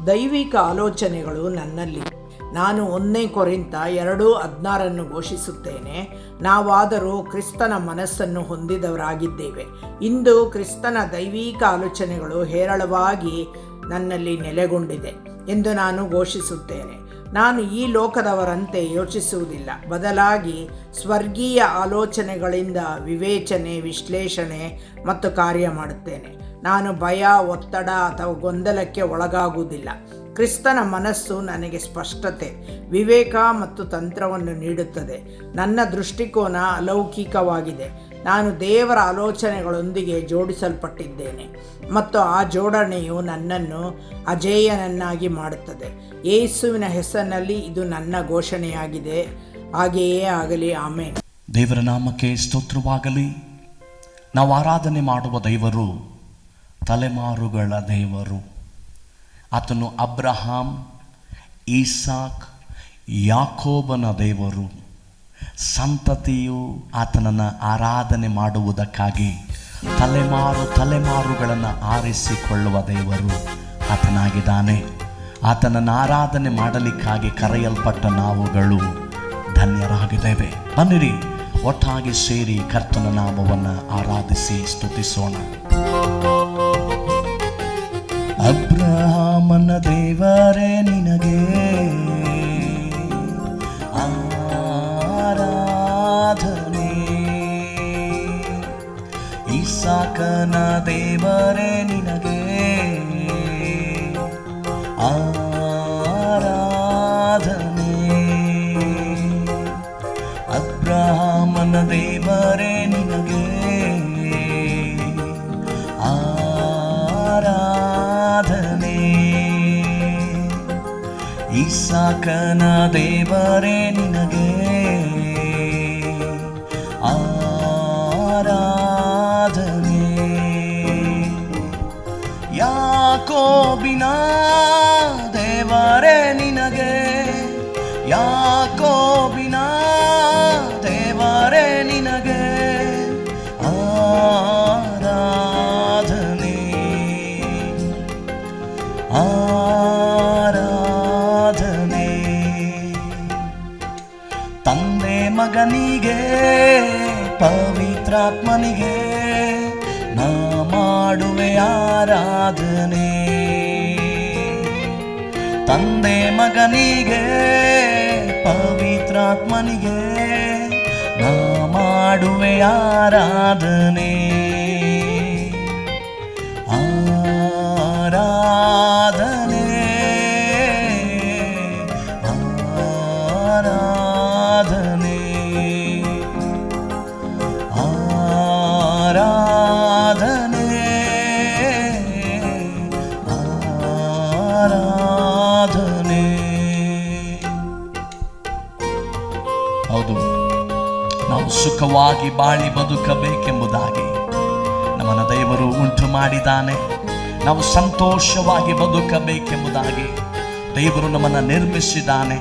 ದೈವಿಕ ಆಲೋಚನೆಗಳು ನನ್ನಲ್ಲಿ. ನಾನು 1 ಕೊರಿಂಥ 2:16 ಘೋಷಿಸುತ್ತೇನೆ. ನಾವಾದರೂ ಕ್ರಿಸ್ತನ ಮನಸ್ಸನ್ನು ಹೊಂದಿದವರಾಗಿದ್ದೇವೆ. ಇಂದು ಕ್ರಿಸ್ತನ ದೈವಿಕ ಆಲೋಚನೆಗಳು ಹೇರಳವಾಗಿ ನನ್ನಲ್ಲಿ ನೆಲೆಗೊಂಡಿದೆ ಎಂದು ನಾನು ಘೋಷಿಸುತ್ತೇನೆ. ನಾನು ಈ ಲೋಕದವರಂತೆ ಯೋಚಿಸುವುದಿಲ್ಲ, ಬದಲಾಗಿ ಸ್ವರ್ಗೀಯ ಆಲೋಚನೆಗಳಿಂದ ವಿವೇಚನೆ, ವಿಶ್ಲೇಷಣೆ ಮತ್ತು ಕಾರ್ಯ ಮಾಡುತ್ತೇನೆ. ನಾನು ಭಯ, ಒತ್ತಡ ಅಥವಾ ಗೊಂದಲಕ್ಕೆ ಒಳಗಾಗುವುದಿಲ್ಲ. ಕ್ರಿಸ್ತನ ಮನಸ್ಸು ನನಗೆ ಸ್ಪಷ್ಟತೆ, ವಿವೇಕ ಮತ್ತು ತಂತ್ರವನ್ನು ನೀಡುತ್ತದೆ. ನನ್ನ ದೃಷ್ಟಿಕೋನ ಅಲೌಕಿಕವಾಗಿದೆ. ನಾನು ದೇವರ ಆಲೋಚನೆಗಳೊಂದಿಗೆ ಜೋಡಿಸಲ್ಪಟ್ಟಿದ್ದೇನೆ ಮತ್ತು ಆ ಜೋಡಣೆಯು ನನ್ನನ್ನು ಅಜೇಯನನ್ನಾಗಿ ಮಾಡುತ್ತದೆ. ಯೇಸುವಿನ ಹೆಸರಿನಲ್ಲಿ ಇದು ನನ್ನ ಘೋಷಣೆಯಾಗಿದೆ. ಹಾಗೆಯೇ ಆಗಲಿ. ಆಮೆನ್. ದೇವರ ನಾಮಕ್ಕೆ ಸ್ತೋತ್ರವಾಗಲಿ. ನಾವು ಆರಾಧನೆ ಮಾಡುವ ದೇವರು ತಲೆಮಾರುಗಳ ದೇವರು. ಆತನು ಅಬ್ರಹಾಂ, ಈಸಾಕ್, ಯಾಕೋಬನ ದೇವರು. ಸಂತತಿಯು ಆತನನ್ನು ಆರಾಧನೆ ಮಾಡುವುದಕ್ಕಾಗಿ ತಲೆಮಾರುಗಳನ್ನು ಆರಿಸಿಕೊಳ್ಳುವ ದೇವರು ಆತನಾಗಿದ್ದಾನೆ. ಆತನನ್ನು ಆರಾಧನೆ ಮಾಡಲಿಕ್ಕಾಗಿ ಕರೆಯಲ್ಪಟ್ಟ ನಾವುಗಳು ಧನ್ಯರಾಗಿದ್ದೇವೆ. ಬನ್ನಿರಿ, ಒಟ್ಟಾಗಿ ಸೇರಿ ಕರ್ತನ ನಾಮವನ್ನು ಆರಾಧಿಸಿ ಸ್ತುತಿಸೋಣ. ಅಬ್ರಹಾಮನ ದೇವರೇ ನಿನಗೆ ಆರಾಧನೆ, ಇಸಾಕನ ದೇವರೇ ನಿನಗೆ ಆರಾಧನೆ, ಅಬ್ರಹಾಮನ ದೇವರೇ ನಿನಗೆ ಆರಾಧನೆ, ಇಸಾಕನ ದೇವರೇ ನಿನಗೆ ಆರಾಧನೆ, ಯಾಕೋಬಿನ ದೇವರೇ ನಿನಗೆ, ಯಾಕೋಬಿನ ದೇವರೇ ನಿನಗೆ ಆರಾಧನೆ, ಆರಾಧನೆ, ತಂದೆ ಮಗನಿಗೆ ಪವಿತ್ರಾತ್ಮನಿಗೆ ನಾ ಮಾಡುವೆ ಆರಾಧನೆ, ತಂದೆ ಮಗನಿಗೆ ಪವಿತ್ರಾತ್ಮನಿಗೆ ನಾ ಮಾಡುವೆ ಆರಾಧನೆ, ಆರಾಧನೆ, ಆರಾಧನೆ, ಆರಾಧನೆ, ಆರಾಧನೆ. ಹೌದು, ನಾವು ಸುಖವಾಗಿ ಬಾಳಿ ಬದುಕಬೇಕೆಂಬುದಾಗಿ ನಮ್ಮನ್ನು ದೇವರು ಉಂಟು ಮಾಡಿದ್ದಾನೆ. ನಾವು ಸಂತೋಷವಾಗಿ ಬದುಕಬೇಕೆಂಬುದಾಗಿ ದೇವರು ನಮ್ಮನ್ನು ನಿರ್ಮಿಸಿದ್ದಾನೆ.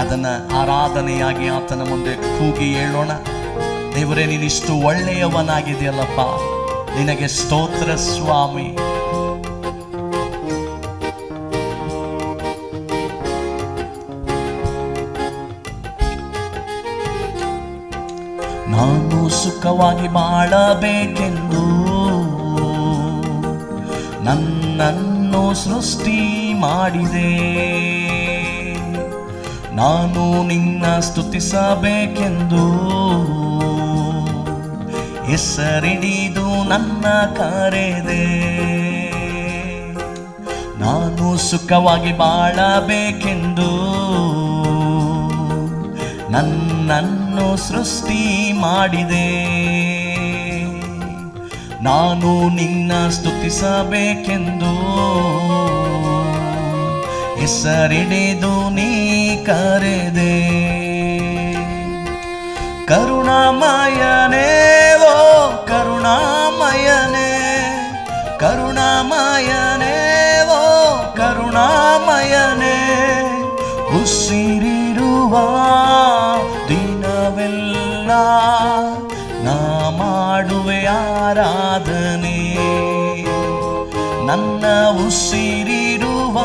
ಅದನ್ನು ಆರಾಧನೆಯಾಗಿ ಆತನ ಮುಂದೆ ಕೂಗಿ ಹೇಳೋಣ. ದೇವರೇ, ನೀನಿಷ್ಟು ಒಳ್ಳೆಯವನಾಗಿದೆಯಲ್ಲಪ್ಪ, ನಿನಗೆ ಸ್ತೋತ್ರ ಸ್ವಾಮಿ. ನಾನು ಸುಖವಾಗಿ ಬಾಳಬೇಕೆಂದು ನನ್ನನ್ನು ಸೃಷ್ಟಿ ಮಾಡಿದೆ. ನಾನು ನಿನ್ನ ಸ್ತುತಿಸಬೇಕೆಂದು ಹೆಸರಿಡಿದು ನನ್ನ ಕರೆದೆ. ನಾನು ಸುಖವಾಗಿ ಬಾಳಬೇಕೆಂದು ನನ್ನನ್ನು ಸೃಷ್ಟಿ ಮಾಡಿದೆ. ನಾನು ನಿನ್ನ ಸ್ತುತಿಸಬೇಕೆಂದು ಹೆಸರಿಡಿದು ನೀ ಕರೆದೆ. ಕರುಣಾಮಯನೇ, ಓ ಕರುಣಾಮಯನೇ, ಕರುಣಾಮಯನೇ, ಓ ಕರುಣಾಮಯನೇ, ಉಸಿರಿರುವ ದಿನವೆಲ್ಲ ನಾ ಮಾಡುವೆ ಆರಾಧನೆ. ನನ್ನ ಉಸಿರಿರುವ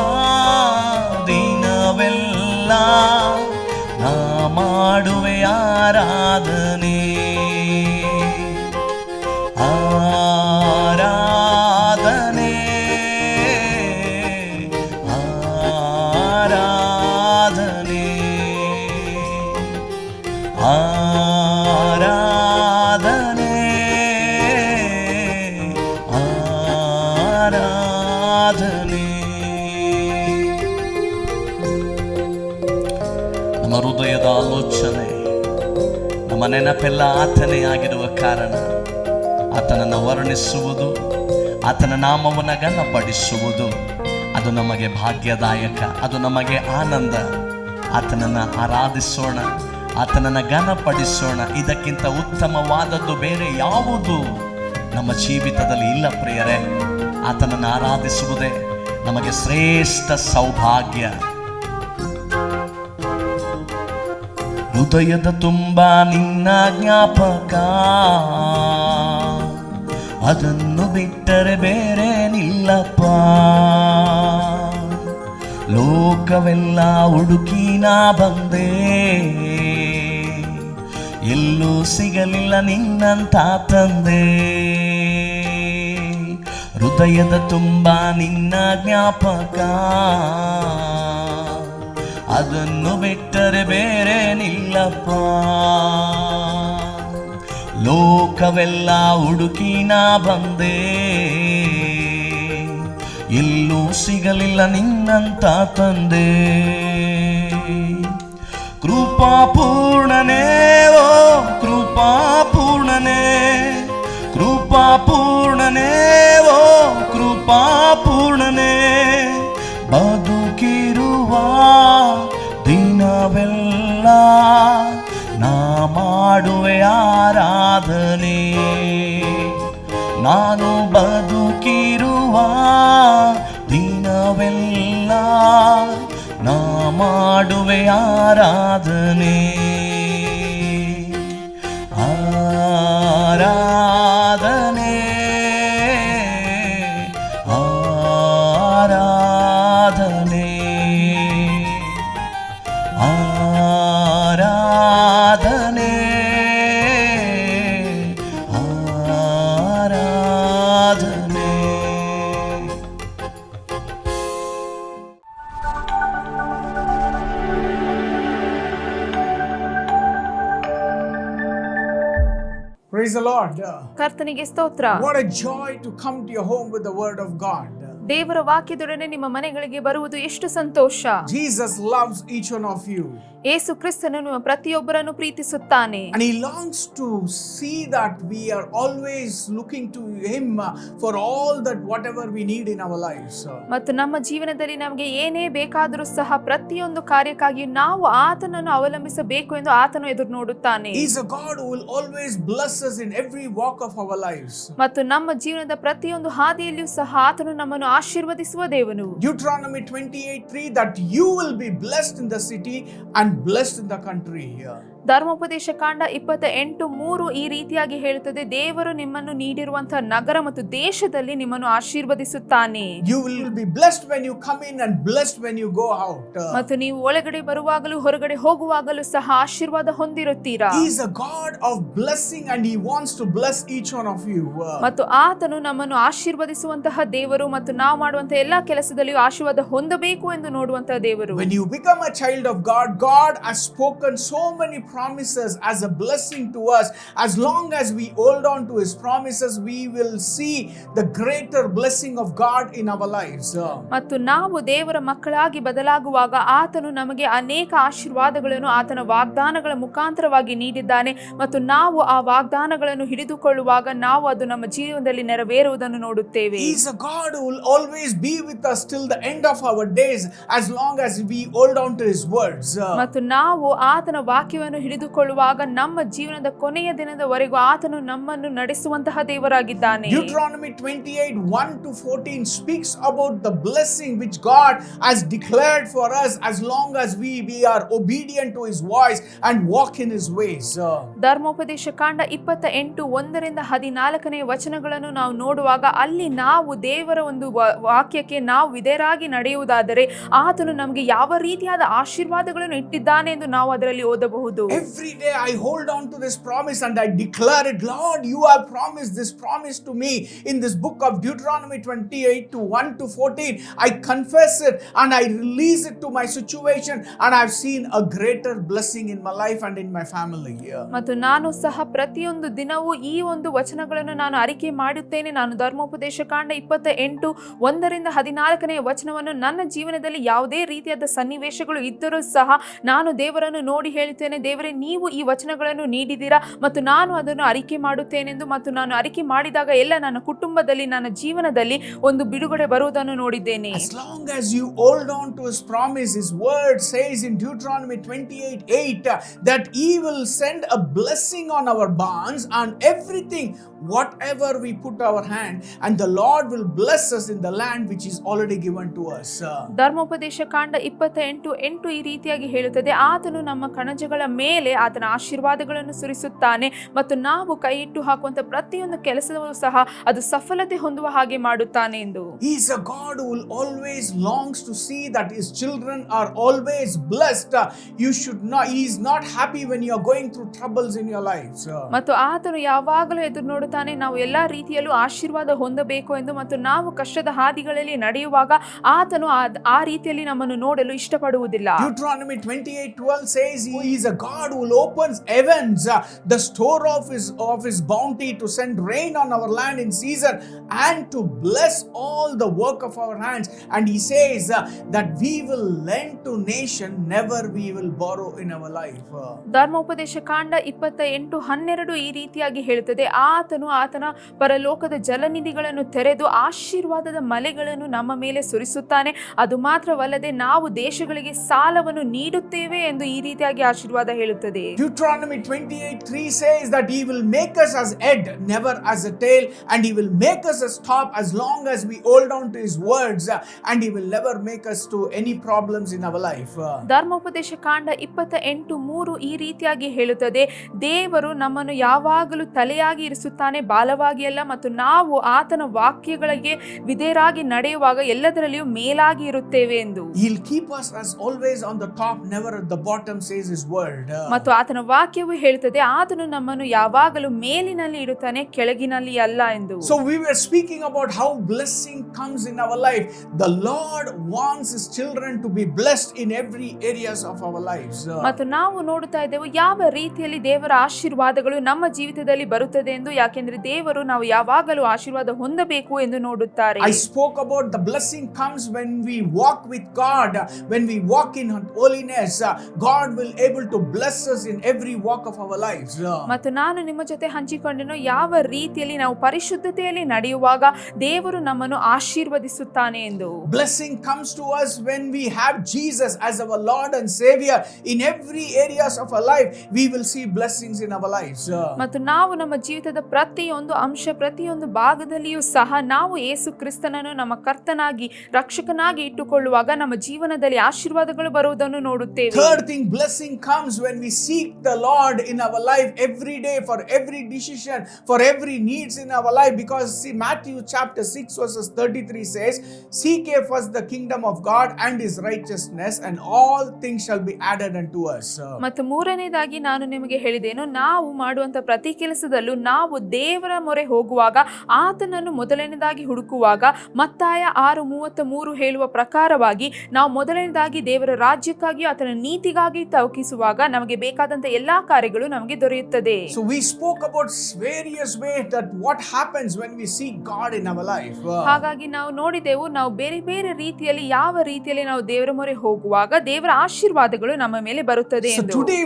ನಮ್ಮ ಹೃದಯದ ಆಲೋಚನೆ, ನಮ್ಮ ನೆನಪೆಲ್ಲ ಆತನೇ ಆಗಿರುವ ಕಾರಣ ಆತನನ್ನು ವರ್ಣಿಸುವುದು, ಆತನ ನಾಮವನ್ನು ಘನಪಡಿಸುವುದು ಅದು ನಮಗೆ ಭಾಗ್ಯದಾಯಕ, ಅದು ನಮಗೆ ಆನಂದ. ಆತನನ್ನು ಆರಾಧಿಸೋಣ, ಆತನನ್ನು ಘನಪಡಿಸೋಣ. ಇದಕ್ಕಿಂತ ಉತ್ತಮವಾದದ್ದು ಬೇರೆ ಯಾವುದು ನಮ್ಮ ಜೀವಿತದಲ್ಲಿ ಇಲ್ಲ ಪ್ರಿಯರೇ. ಆತನನ್ನು ಆರಾಧಿಸುವುದೇ ನಮಗೆ ಶ್ರೇಷ್ಠ ಸೌಭಾಗ್ಯ. ಹೃದಯದ ತುಂಬ ನಿನ್ನ ಜ್ಞಾಪಕ, ಅದನ್ನು ಬಿಟ್ಟರೆ ಬೇರೆ ನಿಲ್ಲಪ್ಪ. ಲೋಕವೆಲ್ಲ ಹುಡುಕಿ ನಾ ಬಂದೆ, ಎಲ್ಲೂ ಸಿಗಲಿಲ್ಲ ನಿನ್ನಂತ ತಂದೆ. ಹೃದಯದ ತುಂಬ ನಿನ್ನ ಜ್ಞಾಪಕ, ಅದನ್ನು ಬಿಟ್ಟರೆ ಬೇರೆ ನಿಲ್ಲಪ್ಪ. ಲೋಕವೆಲ್ಲ ಹುಡುಕಿ ನಾ ಬಂದೆ, ಎಲ್ಲೂ ಸಿಗಲಿಲ್ಲ ನಿನ್ನಂತ ತಂದೆ. ಕೃಪಾಪೂರ್ಣನೇ ಓ ಕೃಪಾಪೂರ್ಣನೇ, ಕೃಪಾಪೂರ್ಣನೇ ಓ ಕೃಪಾಪೂರ್ಣನೇ. ಬದುಕಿರುವ ದಿನವೆಲ್ಲ ನಾ ಮಾಡುವೆ ಆರಾಧನೆ. ನಾನು ಬದುಕಿರುವ ದಿನವೆಲ್ಲ ನಾ ಮಾಡುವೆ ಆರಾಧನೆ. ಆರಾಧನೆ ಆರಾಧನೆ ಆರಾಧನೆ ಆರಾಧನೆ. Praise the Lord. ಕರ್ತನಿಗೆ ಸ್ತೋತ್ರ. What a joy to come to your home with the word of God. ದೇವರ ವಾಕ್ಯದೊಡನೆ ನಿಮ್ಮ ಮನೆಗಳಿಗೆ ಬರುವುದು ಎಷ್ಟು ಸಂತೋಷ. Jesus loves each one of you. ಯೇಸು ಕ್ರಿಸ್ತನು ನಿಮ್ಮ ಪ್ರತಿಯೊಬ್ಬರನ್ನು ಪ್ರೀತಿಸುತ್ತಾನೆ. And he longs to see that we are always looking to him for all that whatever we need in our lives. ಮತ್ತು ನಮ್ಮ ಜೀವನದಲ್ಲಿ ನಮಗೆ ಏನೇ ಬೇಕಾದರೂ ಸಹ ಪ್ರತಿಯೊಂದು ಕಾರ್ಯಕ್ಕಾಗಿ ನಾವು ಆತನನ್ನು ಅವಲಂಬಿಸಬೇಕು ಎಂದು ಆತನು ಎದುರು ನೋಡುತ್ತಾನೆ. He is a God who will always bless us in every walk of our lives. ಮತ್ತು ನಮ್ಮ ಜೀವನದ ಪ್ರತಿಯೊಂದು ಹಾದಿಯಲ್ಲಿಯೂ ಸಹ ಆತನು ನಮ್ಮನ್ನು ಆಶೀರ್ವದಿಸುವ ದೇವನು. Deuteronomy 28:3 that you will be blessed in the city and blessed in the country. ಧರ್ಮೋಪದೇಶ ಕಾಂಡ 28:3 ಈ ರೀತಿಯಾಗಿ ಹೇಳುತ್ತದೆ, ದೇವರು ನಿಮ್ಮನ್ನು ನೀಡಿರುವಂತಹ ನಗರ ಮತ್ತು ದೇಶದಲ್ಲಿ ನಿಮ್ಮನ್ನು ಆಶೀರ್ವದಿಸುತ್ತಾನೆ. You will be blessed when you come in and blessed when you go out. ಮತ್ತು ನೀವು ಒಳಗಡೆ ಬರುವಾಗಲೂ ಹೊರಗಡೆ ಹೋಗುವಾಗಲೂ ಸಹ ಆಶೀರ್ವಾದ ಹೊಂದಿರುತ್ತೀರಾ. He is a God of blessing and he wants to bless each one of you. ಮತ್ತು ಆತನು ನಮ್ಮನ್ನು ಆಶೀರ್ವದಿಸುವಂತಹ ದೇವರು ಮತ್ತು ನಾವು ಮಾಡುವಂತಹ ಎಲ್ಲಾ ಕೆಲಸದಲ್ಲಿಯೂ ಆಶೀರ್ವಾದ ಹೊಂದಬೇಕು ಎಂದು ನೋಡುವಂತಹ ದೇವರು. When you become a child of God, God has spoken so many promises as a blessing to us. As long as we hold on to his promises, we will see the greater blessing of God in our lives. ಮತ್ತು ನಾವು ದೇವರ ಮಕ್ಕಳಾಗಿ ಬದಲಾಗುವಾಗ ಆತನು ನಮಗೆ ಅನೇಕ ಆಶೀರ್ವಾದಗಳನ್ನು ಆತನ ವಾಗ್ದಾನಗಳ ಮುಖಾಂತರವಾಗಿ ನೀಡಿದ್ದಾನೆ ಮತ್ತು ನಾವು ಆ ವಾಗ್ದಾನಗಳನ್ನು ಹಿಡಿದುಕೊಳ್ಳುವಾಗ ನಾವು ಅದು ನಮ್ಮ ಜೀವನದಲ್ಲಿ ನೆರವೇರುವುದನ್ನು ನೋಡುತ್ತೇವೆ. He is a God who will always be with us till the end of our days as long as we hold on to his words. ಮತ್ತು ನಾವು ಆತನ ವಾಕ್ಯವನ್ನು ಹಿಡಿದುಕೊಳ್ಳುವಾಗ ನಮ್ಮ ಜೀವನದ ಕೊನೆಯ ದಿನದವರೆಗೂ ಆತನು ನಮ್ಮನ್ನು ನಡೆಸುವಂತಹ ದೇವರಾಗಿದ್ದಾನೆ. Deuteronomy 28:1-14 speaks about the blessing which God has declared for us as long as we are obedient to his voice and walk in his ways. ಧರ್ಮೋಪದೇಶ ಕಾಂಡ 28:1-14 ವಚನಗಳನ್ನು ನಾವು ನೋಡುವಾಗ ಅಲ್ಲಿ ನಾವು ದೇವರ ಒಂದು ವಾಕ್ಯಕ್ಕೆ ನಾವು ವಿಧೇಯರಾಗಿ ನಡೆಯುವುದಾದರೆ ಆತನು ನಮಗೆ ಯಾವ ರೀತಿಯಾದ ಆಶೀರ್ವಾದಗಳನ್ನು ಇಟ್ಟಿದ್ದಾನೆ ಎಂದು ನಾವು ಅದರಲ್ಲಿ ಓದಬಹುದು. Every day I hold on to this promise and I declare it, Lord, you have promised this promise to me in this book of Deuteronomy 28 to 1 to 14. I confess it and I release it to my situation, and I've seen a greater blessing in my life and in my family. ಮತ್ತು ನಾನು ಸಹ ಪ್ರತಿಯೊಂದು ದಿನವೂ ಈ ಒಂದು ವಚನಗಳನ್ನು ನಾನು ಅರಿಕೆ ಮಾಡುತ್ತೇನೆ. ನಾನು ಧರ್ಮೋಪದೇಶ ಕಾಂಡ 28 1-14 ವಚನವನ್ನು ನನ್ನ ಜೀವನದಲ್ಲಿ ಯಾವುದೇ ರೀತಿಯಾದ ಸನ್ನಿವೇಶಗಳು ಇದ್ದರೂ ಸಹ ನಾನು ದೇವರನ್ನು ನೋಡಿ ಹೇಳುತ್ತೇನೆ, ದೇವರೇ ನೀವು ಈ ವಚನಗಳನ್ನು ನೀಡಿದ್ದೀರಾ ಮತ್ತು ನಾನು ಅದನ್ನು ಅರಿಕೆ ಮಾಡುತ್ತೇನೆಂದು. ಮತ್ತು ನಾನು ಅರಿಕೆ ಮಾಡಿದಾಗ ಎಲ್ಲ ನನ್ನ ಕುಟುಂಬದಲ್ಲಿ, ನನ್ನ ಜೀವನದಲ್ಲಿ ಒಂದು ಬಿಡುಗಡೆ ಬರುವುದನ್ನು ನೋಡಿದ್ದೇನೆ. As long as you hold on to his promise, his word says in Deuteronomy 28:8 that he will send a blessing on our barns and everything whatever we put our hand, and the Lord will bless us in the land which is already given to us. ಧರ್ಮೋಪದೇಶ ಕಾಂಡ 28:8 ಈ ರೀತಿಯಾಗಿ ಹೇಳುತ್ತದೆ, ಆತನು ನಮ್ಮ ಕಣಜಗಳ ಮೇಲೆ ಆತನ ಆಶೀರ್ವಾದಗಳನ್ನು ಸುರಿಸುತ್ತಾನೆ ಮತ್ತು ನಾವು ಕೈ ಇಟ್ಟು ಹಾಕುವಂತ ಪ್ರತಿಯೊಂದು ಕೆಲಸವೂ ಸಹ ಅದು ಸಫಲತೆ ಹೊಂದುವ ಹಾಗೆ ಮಾಡುತ್ತಾನೆ ಎಂದು. He is a God who will always longs to see that his children are always blessed. You should not, he is not happy when you are going through troubles in your life. ಮತ್ತು ಆತನು ಯಾವಾಗಲೂ ಎದುರು ನೋಡುತ್ತಾನೆ ನಾವು ಎಲ್ಲಾ ರೀತಿಯಲ್ಲೂ ಆಶೀರ್ವಾದ ಹೊಂದಬೇಕು ಎಂದು. ಮತ್ತು ನಾವು ಕಷ್ಟದ ಹಾದಿಗಳಲ್ಲಿ ನಡೆಯುವಾಗ ಆತನು ಆ ರೀತಿಯಲ್ಲಿ ನಮ್ಮನ್ನು ನೋಡಲು ಇಷ್ಟಪಡುವುದಿಲ್ಲ. Deuteronomy 28:12 says he is a God who will opens heavens, the store of his bounty, to send rain on our land in season and to bless all the work of our hands. And he says that we will lend to nation, never we will borrow in our life. ಧರ್ಮೋಪದೇಶ ಕಾಂಡ 28:12 ಈ ರೀತಿಯಾಗಿ ಹೇಳುತ್ತದೆ, ಆತನು ಆತನ ಪರಲೋಕದ ಜಲನಿಧಿಗಳನ್ನು ತೆರೆದು ಆಶೀರ್ವಾದದ ಮಲೆಗಳನ್ನು ನಮ್ಮ ಮೇಲೆ ಸುರಿಸುತ್ತಾನೆ. ಅದು ಮಾತ್ರವಲ್ಲದೆ ನಾವು ದೇಶಗಳಿಗೆ ಸಾಲವನ್ನು ನೀಡುತ್ತೇವೆ ಎಂದು ಈ ರೀತಿಯಾಗಿ ಆಶೀರ್ವಾದ ಹೇಳುತ್ತದೆ. Deuteronomy 28:3 says that he will make us as head, never as a tail, and he will make us as top as long as we hold on to his words, and he will never make us to any problems in our life. ಧರ್ಮೋಪದೇಶ ಕಾಂಡ 28:3 ಈ ರೀತಿಯಾಗಿ ಹೇಳುತ್ತದೆ, ದೇವರು ನಮ್ಮನ್ನು ಯಾವಾಗಲೂ ತಲೆಯಾಗಿ ಇರಿಸುತ್ತಾನೆ, ಬಾಲವಾಗಿ ಅಲ್ಲ. ಮತ್ತು ನಾವು ಆತನ ವಾಕ್ಯಗಳಿಗೆ ವಿಧೇಯರಾಗಿ ನಡೆಯುವಾಗ ಎಲ್ಲದರಲ್ಲಿಯೂ ಮೇಲಾಗಿ ಇರುತ್ತೇವೆ ಎಂದು. He'll keep us as always on the top, never at the bottom, says his word. ಮತ್ತು ಆತನ ವಾಕ್ಯವು ಹೇಳುತ್ತದೆ, ಆತನು ನಮ್ಮನ್ನು ಯಾವಾಗಲೂ ಮೇಲಿನಲ್ಲಿ ಇಡುತ್ತಾನೆ, ಕೆಳಗಿನಲ್ಲಿ ಅಲ್ಲ ಎಂದು. So we were speaking about how blessing comes in our life. The Lord wants his children to be blessed in every areas of our lives. ಮತ್ತು ನಾವು ನೋಡುತ್ತಾ ಇದ್ದೇವೆ ಯಾವ ರೀತಿಯಲ್ಲಿ ದೇವರ ಆಶೀರ್ವಾದಗಳು ನಮ್ಮ ಜೀವಿತದಲ್ಲಿ ಬರುತ್ತದೆ ಎಂದು. ಯಾಕೆಂದ್ರೆ ದೇವರು ನಾವು ಯಾವಾಗಲೂ ಆಶೀರ್ವಾದ ಹೊಂದಬೇಕು ಎಂದು ನೋಡುತ್ತಾರೆ. I spoke about the blessing comes when we walk with God, when we walk in holiness. God will able to bless us in every walk of our lives. ಮತ್ತು ನಾನು ನಿಮ್ಮ ಜೊತೆ ಹಂಚಿಕೊಂಡೆನು ಯಾವ ರೀತಿಯಲ್ಲಿ ನಾವು ಪರಿಶುದ್ಧತೆಯಲ್ಲಿ ನಡೆಯುವಾಗ ದೇವರು ನಮ್ಮನ್ನು ಆಶೀರ್ವದಿಸುತ್ತಾನೆ ಎಂದು. Blessing comes to us when we have Jesus as our Lord and Savior. In every areas of our life we will see blessings in our lives. ಮತ್ತು ನಾವು ನಮ್ಮ ಜೀವಿತದ ಪ್ರತಿಯೊಂದು ಅಂಶ, ಪ್ರತಿಯೊಂದು ಭಾಗದಲ್ಲಿಯೂ ಸಹ ನಾವು ಯೇಸು ಕ್ರಿಸ್ತನನ್ನು ನಮ್ಮ ಕರ್ತನಾಗಿ ರಕ್ಷಕನಾಗಿ ಇಟ್ಟುಕೊಳ್ಳುವಾಗ ನಮ್ಮ ಜೀವನದಲ್ಲಿ ಆಶೀರ್ವಾದಗಳು ಬರುವುದನ್ನು ನೋಡುತ್ತೇವೆ. Third thing, blessing comes when we seek the Lord in our life every day, for every decision, for every needs in our life. Because see, Matthew chapter 6 verses 33 says, seek ye first the kingdom of God and his righteousness, and all things shall be added unto us. ಮತ್ತು ಮೂರನೇದಾಗಿ ನಾನು ನಿಮಗೆ ಹೇಳಿದೇನು, ನಾವು ಮಾಡುವಂತ ಪ್ರತಿ ಕೆಲಸದಲ್ಲೂ ನಾವು ದೇವರ ಮೊರೆ ಹೋಗುವಾಗ, ಆತನನ್ನು ಮೊದಲನೇದಾಗಿ ಹುಡುಕುವಾಗ, ಮತ್ತಾಯ 6:33 ಹೇಳುವ ಪ್ರಕಾರವಾಗಿ ನಾವು ಮೊದಲನೇದಾಗಿ ದೇವರ ರಾಜ್ಯಕ್ಕಾಗಿ ಆತನ ನೀತಿಗಾಗಿ ತವಕಿಸುವಾಗ ನಮಗೆ ಬೇಕಾದಂತ ಎಲ್ಲಾ ಕಾರ್ಯಗಳು ನಮಗೆ ದೊರೆಯುತ್ತದೆ. So we spoke about various ways that what happens when we seek God in our life. ಹಾಗಾಗಿ ನಾವು ನೋಡಿದೆವು, ನಾವು ಬೇರೆ ಬೇರೆ ರೀತಿಯಲ್ಲಿ ಯಾವ ರೀತಿಯಲ್ಲಿ ನಾವು ದೇವರ ಮೊರೆ ಹೋಗುವಾಗ ದೇವರ ಆಶೀರ್ವಾದಗಳು ನಮ್ಮ ಮೇಲೆ ಬರುತ್ತದೆ ಎಂದು. So today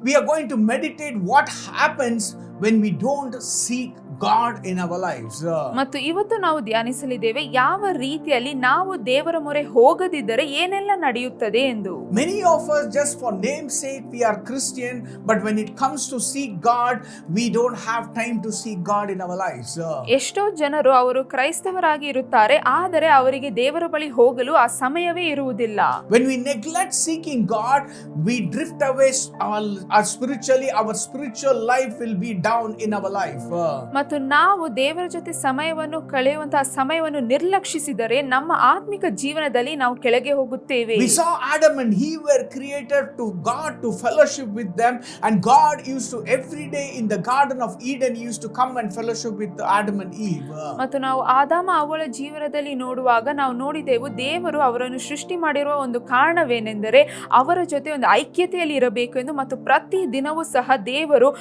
we are going to meditate what happens when we don't seek God in our lives. ಮತ್ತು ಇವತ್ತು ನಾವು ಧ್ಯಾನಿಸಲಿದ್ದೇವೆ ಯಾವ ರೀತಿಯಲ್ಲಿ ನಾವು ದೇವರ ಮೊರೆ ಹೋಗದಿದ್ದರೆ ಏನೆಲ್ಲ ನಡೆಯುತ್ತದೆ ಎಂದು. Many of us, just for name's sake, we are Christian, but when it comes to seek God, we don't have time to seek God in our lives. ಎಷ್ಟೋ ಜನರು ಅವರು ಕ್ರೈಸ್ತವರಾಗಿ ಇರುತ್ತಾರೆ, ಆದರೆ ಅವರಿಗೆ ದೇವರ ಬಳಿ ಹೋಗಲು ಆ ಸಮಯವೇ ಇರುವುದಿಲ್ಲ. When we neglect seeking God, we drift away spiritually. Our spiritual life will be down in our life. ಮತ್ತು ನಾವು ದೇವರ ಜೊತೆ ಸಮಯವನ್ನು ಕಳೆಯುವಂತಹ ಸಮಯವನ್ನು ನಿರ್ಲಕ್ಷಿಸಿದರೆ ನಮ್ಮ ಆತ್ಮಿಕ ಜೀವನದಲ್ಲಿ ನಾವು ಕೆಳಗೆ ಹೋಗುತ್ತೇವೆ. We saw Adam and Eve were created to God to fellowship with them, and God used to every day in the Garden of Eden he used to come and fellowship with Adam and Eve. ಮತ್ತು ನಾವು ಆದಾಮ ಅವಳ ಜೀವನದಲ್ಲಿ ನೋಡುವಾಗ ನಾವು ನೋಡಿದೆವು, ದೇವರು ಅವರನ್ನು ಸೃಷ್ಟಿ ಮಾಡಿರುವ ಒಂದು ಕಾರಣವೇನೆಂದರೆ ಅವರ ಜೊತೆ ಒಂದು ಐಕ್ಯತೆಯಲ್ಲಿ ಇರಬೇಕು ಎಂದು. ಮತ್ತು ಪ್ರತಿ ದಿನವೂ ಸಹ ದೇವರು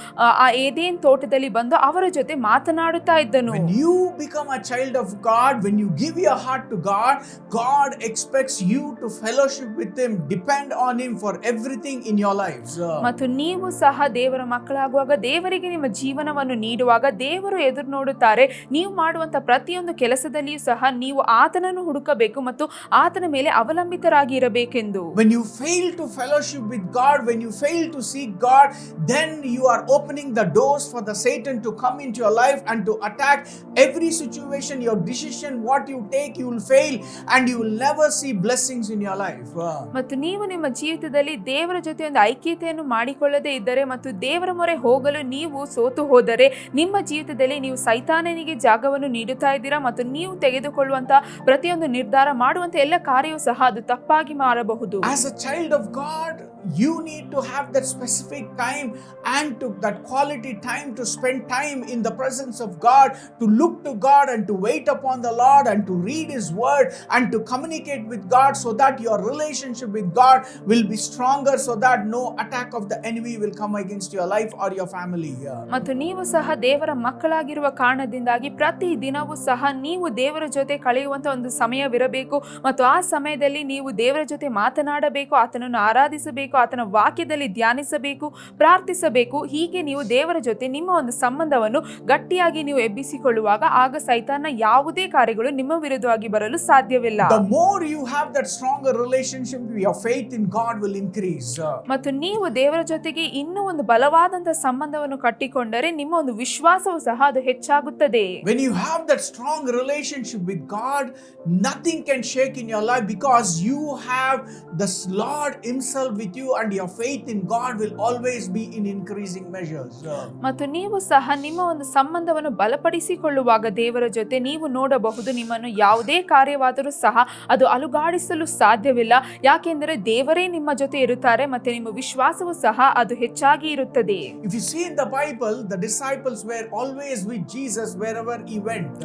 ಆ ಏದೇನ್ ತೋಟದಲ್ಲಿ ಬಂದು ಅವರ ಜೊತೆ ಮಾತನಾಡುತ್ತಾ ಇದ್ದನು. When you become a child of God, when you give your heart to God, God expects you to fellowship with him, depend on him for everything in your lives. ಮತ್ತು ನೀವು ಸಹ ದೇವರ ಮಕ್ಕಳಾಗುವಾಗ, ದೇವರಿಗೆ ನಿಮ್ಮ ಜೀವನವನ್ನು ನೀಡುವಾಗ ದೇವರು ಎದುರು ನೋಡುತ್ತಾರೆ. ನೀವು ಮಾಡುವಂತ ಪ್ರತಿಯೊಂದು ಕೆಲಸದಲ್ಲಿಯೂ ಸಹ ನೀವು ಆತನನ್ನು ಹುಡುಕಬೇಕು ಮತ್ತು ಆತನ ಮೇಲೆ ಅವಲಂಬಿತರಾಗಿ ಇರಬೇಕೆಂದು. When you fail to fellowship with God, when you fail to seek God, then you are opening the doors for the Satan to come into your life and to attack every situation. Your decision, what you take, you will fail and you will never see blessings in your life. ಮತ್ತು ನೀವು ನಿಮ್ಮ ಜೀವಿತದಲ್ಲಿ ದೇವರ ಜೊತೆ ಒಂದು ಐಕ್ಯತೆಯನ್ನು ಮಾಡಿಕೊಳ್ಳದೆ ಇದ್ದರೆ ಮತ್ತು ದೇವರ ಮೊರೆ ಹೋಗಲು ನೀವು ಸೋತು ಹೋದರೆ ನಿಮ್ಮ ಜೀವಿತದಲ್ಲಿ ನೀವು ಸೈತಾನನಿಗೆ ಜಾಗವನ್ನು ನೀಡುತ್ತಾ ಇದ್ದೀರಾ ಮತ್ತು ನೀವು ತೆಗೆದುಕೊಳ್ಳುವಂತ ಪ್ರತಿಯೊಂದು ನಿರ್ಧಾರ ಮಾಡುವಂತ ಎಲ್ಲ ಕಾರ್ಯವೂ ಸಹ ಅದು ತಪ್ಪಾಗಿ ಮಾರಬಹುದು. As a child of God, you need to have that specific time and to that quality time to spend time in the presence of God, to look to God and to wait upon the Lord and to read his word and to communicate with God, so that your relationship with God will be stronger, so that no attack of the enemy will come against your life or your family. ಮತ್ತು ನೀವು ಸಹ ದೇವರ ಮಕ್ಕಳಾಗಿರುವ ಕಾರಣದಿಂದಾಗಿ ಪ್ರತಿ ದಿನವೂ ಸಹ ನೀವು ದೇವರ ಜೊತೆ ಕಳೆಯುವಂತ ಒಂದು ಸಮಯವಿರಬೇಕು ಮತ್ತು ಆ ಸಮಯದಲ್ಲಿ ನೀವು ದೇವರ ಜೊತೆ ಮಾತನಾಡಬೇಕು, ಆತನನ್ನು ಆರಾಧಿಸಬೇಕು, ಆತನ ವಾಕ್ಯದಲ್ಲಿ ಧ್ಯಾನಿಸಬೇಕು, ಪ್ರಾರ್ಥಿಸಬೇಕು. ಹೀಗೆ ನೀವು ದೇವರ ಜೊತೆ ನಿಮ್ಮ ಒಂದು ಸಂಬಂಧವನ್ನು ಗಟ್ಟಿಯಾಗಿ ನೀವು ಎಬ್ಬಿಸಿಕೊಳ್ಳುವಾಗ ಆಗ ಸೈತಾನ ಯಾವುದೇ ಕಾರ್ಯಗಳು ನಿಮ್ಮ ವಿರುದ್ಧವಾಗಿ ಬರಲು ಸಾಧ್ಯವಿಲ್ಲ. The more you have that stronger relationship, your faith in God will increase. ಮತ್ತು ನೀವು ದೇವರ ಜೊತೆಗೆ ಇನ್ನೂ ಒಂದು ಬಲವಾದಂತ ಸಂಬಂಧವನ್ನು ಕಟ್ಟಿಕೊಂಡರೆ ನಿಮ್ಮ ಒಂದು ವಿಶ್ವಾಸವು ಸಹ ಅದು ಹೆಚ್ಚಾಗುತ್ತದೆ. When you have that strong relationship with God, nothing can shake in your life, because you have the Lord himself with you and your faith in God will always be in increasing measures. ಮತ್ತು ನೀವು ಸಹ ನಿಮ್ಮ ಒಂದು ಸಂಬಂಧವನ್ನು ಬಲಪಡಿಸಿಕೊಳ್ಳುವಾಗ ದೇವರ ಜೊತೆ ನೀವು ನೋಡಬಹುದು, ನಿಮ್ಮನ್ನು ಯಾವುದೇ ಕಾರ್ಯವಾದರೂ ಸಹ ಅದು ಅಲುಗಾಡಿಸಲು ಸಾಧ್ಯವಿಲ್ಲ. ಯಾಕೆಂದರೆ ದೇವರೇ ನಿಮ್ಮ ಜೊತೆ ಇರುತ್ತಾರೆ ಮತ್ತು ನಿಮ್ಮ ವಿಶ್ವಾಸವು ಸಹ ಅದು ಹೆಚ್ಚಾಗಿ ಇರುತ್ತದೆ. If you see in the Bible, the disciples were always with Jesus wherever he went.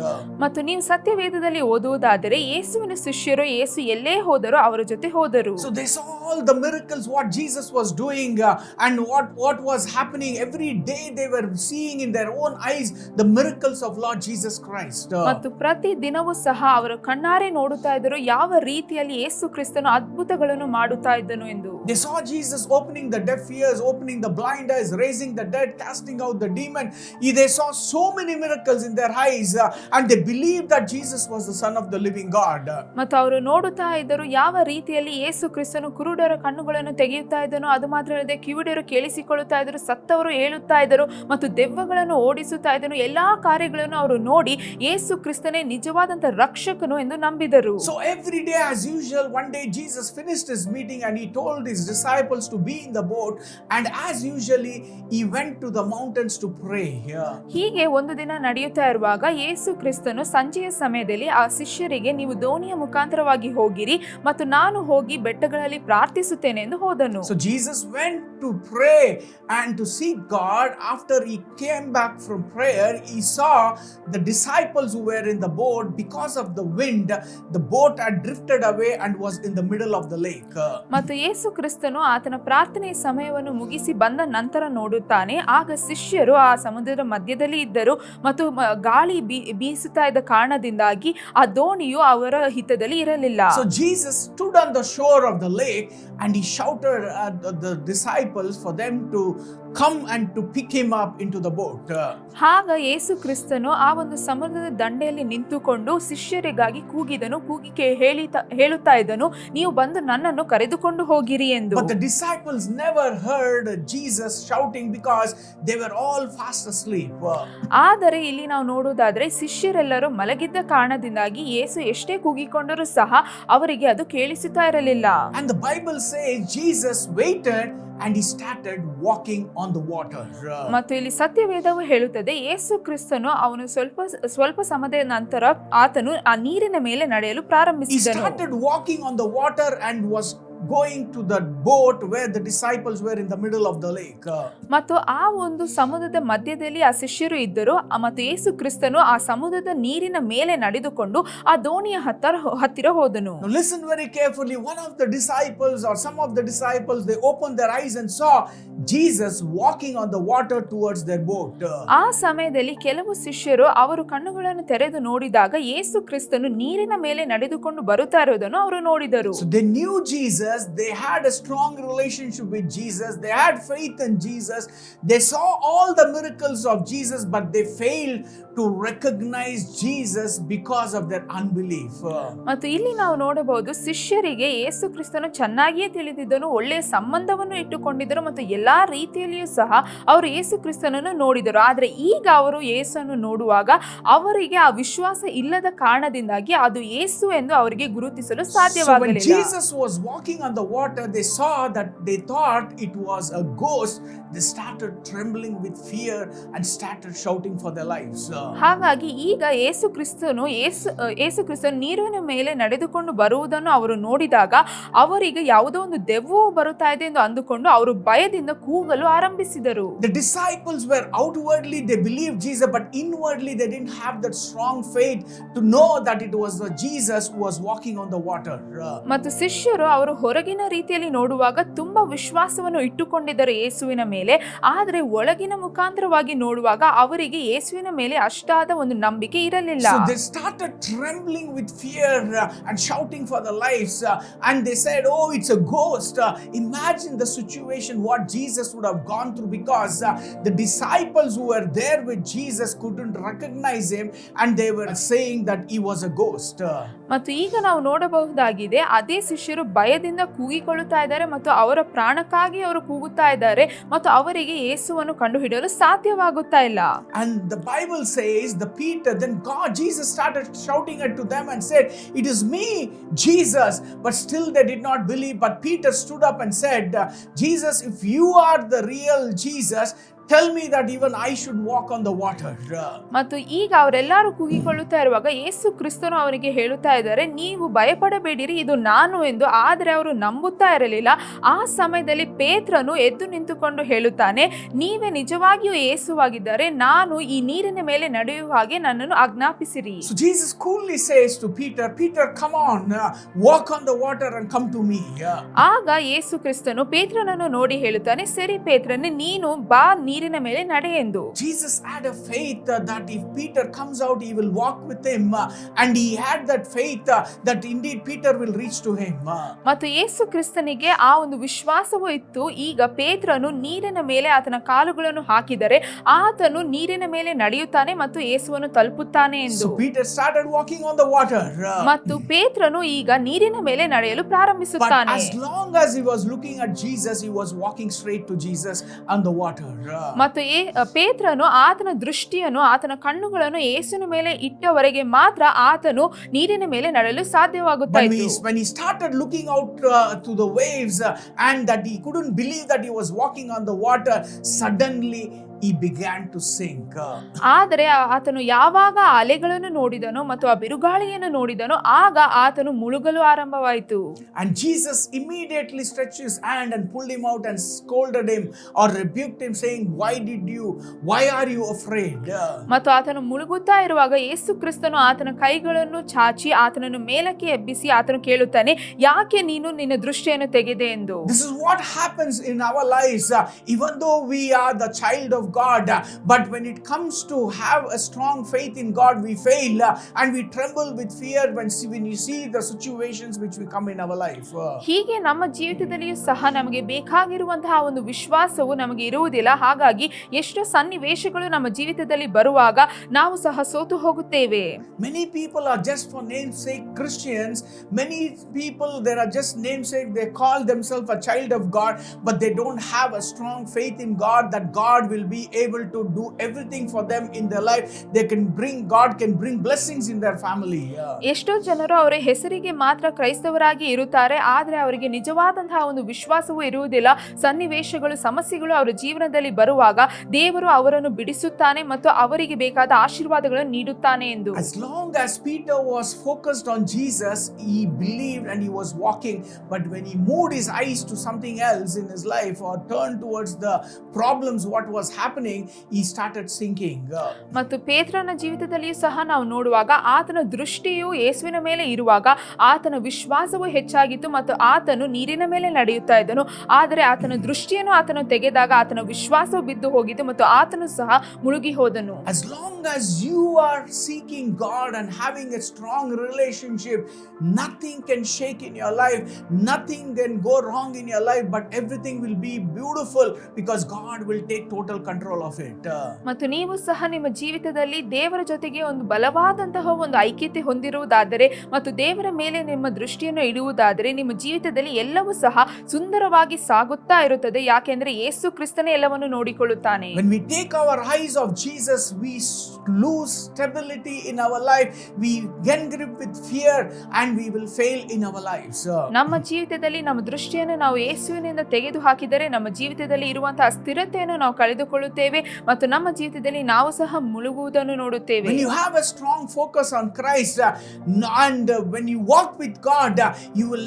ಮತ್ತು ನೀವು ಸತ್ಯವೇದದಲ್ಲಿ ಓದುವುದಾದರೆ ಯೇಸುವಿನ ಶಿಷ್ಯರು ಯೇಸು ಎಲ್ಲೇ ಹೋದರೂ ಅವರ ಜೊತೆ ಹೋದರು. So they saw all the miracles what Jesus was doing and what was happening every day. They were seeing in their own eyes the miracles of Lord Jesus Christ. ಮತ್ತು ಪ್ರತಿ ದಿನವೂ ಸಹ ಅವರು ಕಣ್ಣಾರೆ ನೋಡುತ್ತಾ ಇದ್ದರು ಯಾವ ರೀತಿಯಲ್ಲಿ ಯೇಸು ಕ್ರಿಸ್ತನು ಅದ್ಭುತಗಳನ್ನು ಮಾಡುತ್ತಾ ಇದ್ದನು ಎಂದು. They saw Jesus opening the deaf ears, opening the blind eyes, raising the dead, casting out the demon. They saw so many miracles in their eyes and they believed that Jesus was the Son of the living God. ಮತ್ತು ಅವರು ನೋಡುತ್ತಾ ಇದ್ದರು ಯಾವ ರೀತಿಯಲ್ಲಿ ಯೇಸು ಕ್ರಿಸ್ತನು ಕುರುಡರ ಕಣ್ಣುಗಳನ್ನು ತೆಗೆಯುತ್ತಾ ಇದ್ದನು, ಅದು ಮಾತ್ರ ಅಲ್ಲದೆ ಕಿವುಡರು ಕೇಳಿಸಿಕೊಳ್ಳುತ್ತಾ ಇದ್ದರು, ಸತ್ತವರು ಏಳುತ್ತಾ ಇದ್ದರು ಮತ್ತು ದೆವ್ವಗಳನ್ನು ಓಡಿಸುತ್ತಾ ಇದ್ದನು. ಎಲ್ಲಾ ಕಾರ್ಯಗಳನ್ನು ಅವರು ನೋಡಿ ಯೇಸು ಕ್ರಿಸ್ತನೇ ನಿಜವಾದಂತ ರಕ್ಷಕನು ಎಂದು ನಂಬಿದರು. So every day as usual, one day Jesus finished his meeting and he told his disciples to be in the boat, and as usually he went to the mountains to pray. ಹೀಗೆ ಒಂದು ದಿನ ನಡೆಯುತ್ತಾ ಇರುವಾಗ ಯೇಸು ಕ್ರಿಸ್ತನು ಸಂಜೆಯ ಸಮಯದಲ್ಲಿ ಆ ಶಿಷ್ಯರಿಗೆ ನೀವು ದೋಣಿಯ ಮುಖಾಂತರವಾಗಿ ಹೋಗಿರಿ ಮತ್ತು ನಾನು ಹೋಗಿ ಬೆಟ್ಟಗಳಲ್ಲಿ ಪ್ರಾರ್ಥಿಸುತ್ತೇನೆ ಎಂದು ಹೋದನು. So Jesus went to pray and to seek God. After he came back from prayer, he saw the disciples who were in the boat. Because of the wind, the boat had drifted away and was in the middle of the lake. ಮತ್ತು ಯೇಸು ಕ್ರಿಸ್ತನು ಆತನ ಪ್ರಾರ್ಥನೆಯ ಸಮಯವನ್ನು ಮುಗಿಸಿ ಬಂದ ನಂತರ ನೋಡುತ್ತಾನೆ, ಆಗ ಶಿಷ್ಯರು ಆ ಸಮುದ್ರದ ಮಧ್ಯದಲ್ಲಿ ಇದ್ದರು ಮತ್ತು ಗಾಳಿ ಬೀಸುತ್ತಾ ಇದ್ದ ಕಾರಣದಿಂದಾಗಿ ಆ ದೋಣಿಯು ಅವರ ಹಿತದಲ್ಲಿ ಇರಲಿಲ್ಲ. So Jesus stood on the shore of the lake and he shouted at the disciples for them to come and to pick him up into the boat. ಆಗ ಯೇಸು ಕ್ರಿಸ್ತನು ಆ ಒಂದು ಸಮುದ್ರದ ದಂಡೆಯಲ್ಲಿ ನಿಂತುಕೊಂಡು ಶಿಷ್ಯರಿಗಾಗಿ ಕೂಗಿದನು, ಕೂಗಿ ಹೇಳುತ್ತಾ ಇದ್ದನು, ನೀವು ಬಂದು ನನ್ನನ್ನು ಕರೆದುಕೊಂಡು ಹೋಗಿರಿ ಎಂದು. But the disciples never heard Jesus shouting because they were all fast asleep. ಆದರೆ ಇಲ್ಲಿ ನಾವು ನೋಡುವುದಾದ್ರೆ ಶಿಷ್ಯರೆಲ್ಲರೂ ಮಲಗಿದ್ದ ಕಾರಣದಿಂದಾಗಿ ಯೇಸು ಎಷ್ಟೇ ಕೂಗಿಕೊಂಡರೂ ಸಹ ಅವರಿಗೆ ಅದು ಕೇಳಿಸುತ್ತಾ ಇರಲಿಲ್ಲ. And the Bible says Jesus waited and he started walking on the water. ಮತ್ತು ಇಲ್ಲಿ ಸತ್ಯವೇದವು ಹೇಳುತ್ತದೆ, ಯೇಸು ಕ್ರಿಸ್ತನು ಅವನು ಸ್ವಲ್ಪ ಸಮಯದ ನಂತರ ಆತನು ಆ ನೀರಿನ ಮೇಲೆ ನಡೆಯಲು He ಪ್ರಾರಂಭಿಸಿದನು. started walking on the water and was going to the boat where the disciples were in the middle of the lake. ಮತ್ತು ಆ ಒಂದು ಸಮುದ್ರದ ಮಧ್ಯದಲ್ಲಿ ಆ ಶಿಷ್ಯರು ಇದ್ದರು ಮತ್ತು ಯೇಸು ಕ್ರಿಸ್ತನು ಆ ಸಮುದ್ರದ ನೀರಿನ ಮೇಲೆ ನಡೆದುಕೊಂಡು ಆ ದೋಣಿಯ ಹತ್ತಿರ ಹೋದನು. Now listen very carefully. One of the disciples or some of the disciples, they opened their eyes and saw Jesus walking on the water towards their boat. ಆ ಸಮಯದಲ್ಲಿ ಕೆಲವು ಶಿಷ್ಯರು ಅವರು ಕಣ್ಣುಗಳನ್ನು ತೆರೆದು ನೋಡಿದಾಗ ಯೇಸು ಕ್ರಿಸ್ತನು ನೀರಿನ ಮೇಲೆ ನಡೆದುಕೊಂಡು ಬರುತ್ತಾ ಇರುವುದನ್ನು ಅವರು ನೋಡಿದರು. So they knew Jesus. They had a strong relationship with Jesus. They had faith in Jesus. They saw all the miracles of Jesus, but they failed to recognize Jesus because of their unbelief. ಮತ್ತು ಇಲ್ಲಿ ನಾವು ನೋಡಬಹುದು, ಶಿಷ್ಯರಿಗೆ ಯೇಸು ಕ್ರಿಸ್ತನು ಚೆನ್ನಾಗಿಯೇ ತಿಳಿದಿದ್ದನು, ಒಳ್ಳೆಯ ಸಂಬಂಧವನ್ನು ಇಟ್ಟುಕೊಂಡಿದ್ದರು ಮತ್ತು ಎಲ್ಲಾ ರೀತಿಯಲ್ಲಿಯೂ ಸಹ ಅವರು ಯೇಸು ಕ್ರಿಸ್ತನನ್ನು ನೋಡಿದರು. ಆದರೆ ಈಗ ಅವರು ಯೇಸುವನ್ನು ನೋಡುವಾಗ ಅವರಿಗೆ ಆ ವಿಶ್ವಾಸ ಇಲ್ಲದ ಕಾರಣದಿಂದಾಗಿ ಅದು ಯೇಸು ಎಂದು ಅವರಿಗೆ ಗುರುತಿಸಲು ಸಾಧ್ಯವಾಗಲಿಲ್ಲ. So when Jesus was walking on the water, they saw that they thought it was a ghost. They started trembling with fear and started shouting for their lives. ಹಾಗಾಗಿ ಈಗ ಯೇಸು ಕ್ರಿಸ್ತನು ನೀರಿನ ಮೇಲೆ ನಡೆದುಕೊಂಡು ಬರುವುದನ್ನು ಅವರು ನೋಡಿದಾಗ ಅವರಿಗೆ ಯಾವುದೋ ಒಂದು ದೆವ್ವವು ಬರುತ್ತಾ ಇದೆ ಎಂದು ಅಂದುಕೊಂಡು ಅವರು ಭಯದಿಂದ ಕೂಗಲು ಆರಂಭಿಸಿದರು. The disciples were outwardly they believed Jesus, but inwardly they didn't have that strong faith to know that it was Jesus who was walking on the water. ಮತ್ತು ಶಿಷ್ಯರು ಅವರು ಹೊರಗಿನ ರೀತಿಯಲ್ಲಿ ನೋಡುವಾಗ ತುಂಬಾ ವಿಶ್ವಾಸವನ್ನು ಇಟ್ಟುಕೊಂಡಿದ್ದರು ಯೇಸುವಿನ ಮೇಲೆ, ಆದರೆ ಒಳಗಿನ ಮುಖಾಂತರವಾಗಿ ನೋಡುವಾಗ ಅವರಿಗೆ ಯೇಸುವಿನ ಮೇಲೆ ಅಷ್ಟಾದ ಒಂದು ನಂಬಿಕೆ ಇರಲಿಲ್ಲ. So they started trembling with fear and shouting for their lives, and they said, oh, it's a ghost. Imagine the situation what Jesus would have gone through, because the disciples who were there with Jesus couldn't recognize him and they were saying that he was a ghost. ಮತ್ತು ಈಗ ನಾವು ನೋಡಬಹುದಾಗಿದೆ, ಅದೇ ಶಿಷ್ಯರು ಭಯದಿಂದ ಕೂಗಿಕೊಳ್ಳುತ್ತಾ ಇದ್ದಾರೆ ಮತ್ತು ಅವರ ಪ್ರಾಣಕ್ಕಾಗಿ ಅವರು ಕೂಗುತ್ತಾ ಇದ್ದಾರೆ ಮತ್ತು ಅವರಿಗೆ ಯೇಸುವನ್ನು ಕಂಡುಹಿಡಿಯಲು ಸಾಧ್ಯವಾಗುತ್ತಾ ಇಲ್ಲ. And the Bible says Jesus started shouting to them and said, it is me, Jesus. But still they did not believe. But Peter stood up and said, Jesus, if you are the real Jesus, tell me that even I should walk on the water. ಮತ್ತು ಈಗ ಅವರೆಲ್ಲರೂ ಕೂಗಿಕೊಳ್ಳುತ್ತಾ ಇರುವಾಗ ಯೇಸು ಕ್ರಿಸ್ತನು ಅವರಿಗೆ ಹೇಳುತ್ತಾ ಇದ್ದಾರೆ, ನೀವು ಭಯಪಡಬೇಡಿರಿ, ಇದು ನಾನು ಎಂದು. ಆದರೆ ಅವರು ನಂಬುತ್ತಾ ಇರಲಿಲ್ಲ. ಆ ಸಮಯದಲ್ಲಿ ಪೇತ್ರನು ಎದ್ದು ನಿಂತುಕೊಂಡು ಹೇಳುತ್ತಾನೆ, ನೀವೇ ನಿಜವಾಗಿಯೂ ಯೇಸುವಾಗಿದ್ದರೆ ನಾನು ಈ ನೀರಿನ ಮೇಲೆ ನಡೆಯುವ ಹಾಗೆ ನನ್ನನ್ನು ಆಜ್ಞಾಪಿಸಿರಿ. So Jesus coolly says to Peter, come on, walk on the water and come to me. ಆಗ ಯೇಸು ಕ್ರಿಸ್ತನು ಪೇತ್ರನನ್ನು ನೋಡಿ ಹೇಳುತ್ತಾನೆ, ಸರಿ ಪೇತ್ರನೇ, ನೀನು ಬಾ ನೀರಿನ ಮೇಲೆ ನಡೆ ಎಂದು. Jesus had a faith that if Peter comes out, he will walk with him, and he had that faith that indeed Peter will reach to him. ಮತ್ತು ಯೇಸು ಕ್ರಿಸ್ತನಿಗೆ ಆ ಒಂದು ವಿಶ್ವಾಸವೂ ಇತ್ತು. ಈಗ ಪೇತ್ರನು ನೀರಿನ ಮೇಲೆ ಆತನ ಕಾಲುಗಳನ್ನು ಹಾಕಿದರೆ ಆತನು ನೀರಿನ ಮೇಲೆ ನಡೆಯುತ್ತಾನೆ ಮತ್ತು ಯೇಸುವನ್ನು ತಲುಪುತ್ತಾನೆ ಎಂದು. So Peter started walking on the water. ಮತ್ತು ಪೇತ್ರನು ಈಗ ನೀರಿನ ಮೇಲೆ ನಡೆಯಲು ಪ್ರಾರಂಭಿಸುತ್ತಾನೆ. But as long as he was looking at Jesus, he was walking straight to Jesus on the water. ಮತ್ತು ಪೇತ್ರನು ಆತನ ದೃಷ್ಟಿಯನ್ನು ಆತನ ಕಣ್ಣುಗಳನ್ನು ಯೇಸುವಿನ ಮೇಲೆ ಇಟ್ಟವರೆಗೆ ಮಾತ್ರ ಆತನು ನೀರಿನ ಮೇಲೆ ನಡೆಯಲು ಸಾಧ್ಯವಾಗುತ್ತಾ ಇತ್ತು. When he started looking out to the waves and that he couldn't believe that he was walking on the water, suddenly he began to sink. ಆದರೆ ಆತನು ಯಾವಾಗ ಅಲೆಗಳನ್ನು ನೋಡಿದನೋ ಮತ್ತು ಆ ಬಿರುಗಾಳಿಯನ್ನು ನೋಡಿದನೋ ಆಗ ಆತನು ಮುಳುಗಲು ಆರಂಭವಾಯಿತು. And Jesus immediately stretched his hand and pulled him out and scolded him or rebuked him, saying, why are you afraid? ಮತ್ತು ಆತನು ಮುಳುಗುತ್ತಾ ಇರುವಾಗ ಯೇಸು ಕ್ರಿಸ್ತನು ಆತನ ಕೈಗಳನ್ನು ಚಾಚಿ ಆತನನ್ನು ಮೇಲಕ್ಕೆ ಎಬ್ಬಿಸಿ ಆತನು ಕೇಳುತ್ತಾನೆ, ಯಾಕೆ ನೀನು ನಿನ್ನ ದೃಷ್ಟಿಯನ್ನು ತೆಗೆದೆ ಎಂದು. This is what happens in our lives. Even though we are the child of God, but when it comes to have a strong faith in God, we fail and we tremble with fear when you see the situations which we come in our life. ಹೀಗೆ ನಮ್ಮ ಜೀವಿತದಲ್ಲಿಯೂ ಸಹ ನಮಗೆ ಬೇಕಾಗಿರುವಂತಹ ಒಂದು ವಿಶ್ವಾಸವು ನಮಗೆ ಇರುವುದಿಲ್ಲ. ಹಾಗಾಗಿ ಎಷ್ಟೋ ಸನ್ನಿವೇಶಗಳು ನಮ್ಮ ಜೀವಿತದಲ್ಲಿ ಬರುವಾಗ ನಾವು ಸಹ ಸೋತು ಹೋಗುತ್ತೇವೆ. Many people are just for namesake Christians. Many people, there are just namesake, they call themselves a child of God, but they don't have a strong faith in God that God will be be able to do everything for them in their life. God can bring blessings in their family. ಎಷ್ಟೋ ಜನರು ಅವರ ಹೆಸರಿಗೆ ಮಾತ್ರ ಕ್ರೈಸ್ತವರಾಗಿ ಇರುತ್ತಾರೆ, ಆದರೆ ಅವರಿಗೆ ನಿಜವಾದಂತಹ ಒಂದು ವಿಶ್ವಾಸವೂ ಇರುವುದಿಲ್ಲ. ಸನ್ನಿವೇಶಗಳು, ಸಮಸ್ಯೆಗಳು ಅವರ ಜೀವನದಲ್ಲಿ ಬರುವಾಗ ದೇವರು ಅವರನ್ನು ಬಿಡಿಸುತ್ತಾನೆ ಮತ್ತು ಅವರಿಗೆ ಬೇಕಾದ ಆಶೀರ್ವಾದಗಳನ್ನು ನೀಡುತ್ತಾನೆ ಎಂದು. As long as Peter was focused on Jesus, he believed and he was walking. But when he moved his eyes to something else in his life or turned towards the problems, what was happening, he started sinking. ಮತ್ತು ಪೇತ್ರನ ಜೀವಿತದಲ್ಲಿಯೂ ಸಹ ನಾವು ನೋಡುವಾಗ ಆತನ ದೃಷ್ಟಿಯು ಯೇಸುವಿನ ಮೇಲೆ ಇರುವಾಗ ಆತನ ವಿಶ್ವಾಸವು ಹೆಚ್ಚಾಗಿತ್ತು ಮತ್ತು ಆತನು ನೀರಿನ ಮೇಲೆ ನಡೆಯುತ್ತಾ ಇದ್ದನು. ಆದರೆ ಆತನ ದೃಷ್ಟಿಯನ್ನು ಆತನು ತೆಗೆದಾಗ ಆತನ ವಿಶ್ವಾಸವು ಬಿದ್ದು ಹೋಗಿತ್ತು ಮತ್ತು ಆತನು ಸಹ ಮುಳುಗಿ ಹೋದನು. As long as you are seeking God and having a strong relationship, nothing can shake in your life, nothing can go wrong in your life, but everything will be beautiful because God will take total control of it. ಮತ್ತು ನೀವು ಸಹ ನಿಮ್ಮ ಜೀವಿತದಲ್ಲಿ ದೇವರ ಜೊತೆಗೆ ಒಂದು ಬಲವಾದಂತಹ ಒಂದು ಐಕ್ಯತೆ ಹೊಂದಿರುವುದಾದರೆ ಮತ್ತು ದೇವರ ಮೇಲೆ ನಿಮ್ಮ ದೃಷ್ಟಿಯನ್ನು ಇಡುವುದಾದರೆ ನಿಮ್ಮ ಜೀವಿತದಲ್ಲಿ ಎಲ್ಲವೂ ಸಹ ಸುಂದರವಾಗಿ ಸಾಗುತ್ತಾ ಇರುತ್ತದೆ. ಯಾಕೆಂದ್ರೆ ಯೇಸು ಕ್ರಿಸ್ತನೇ ಎಲ್ಲವನ್ನು ನೋಡಿಕೊಳ್ಳುತ್ತಾನೆ. When we take our eyes off Jesus, we lose stability in our life, we get grip with fear and we will fail in our lives. ನಮ್ಮ ಜೀವಿತದಲ್ಲಿ ನಮ್ಮ ದೃಷ್ಟಿಯನ್ನು ನಾವು ಯೇಸುವಿನಿಂದ ತೆಗೆದು ಹಾಕಿದರೆ ನಮ್ಮ ಜೀವಿತದಲ್ಲಿ ಇರುವಂತಹ ಸ್ಥಿರತೆಯನ್ನು ನಾವು ಕಳೆದುಕೊಳ್ಳುತ್ತೇವೆ ಮತ್ತು ನಮ್ಮ ಜೀವಿತದಲ್ಲಿ ನಾವು ಸಹ ಮುಳುಗುವುದನ್ನು ನೋಡುತ್ತೇವೆ. When you have a strong focus on Christ and when you walk with God, you will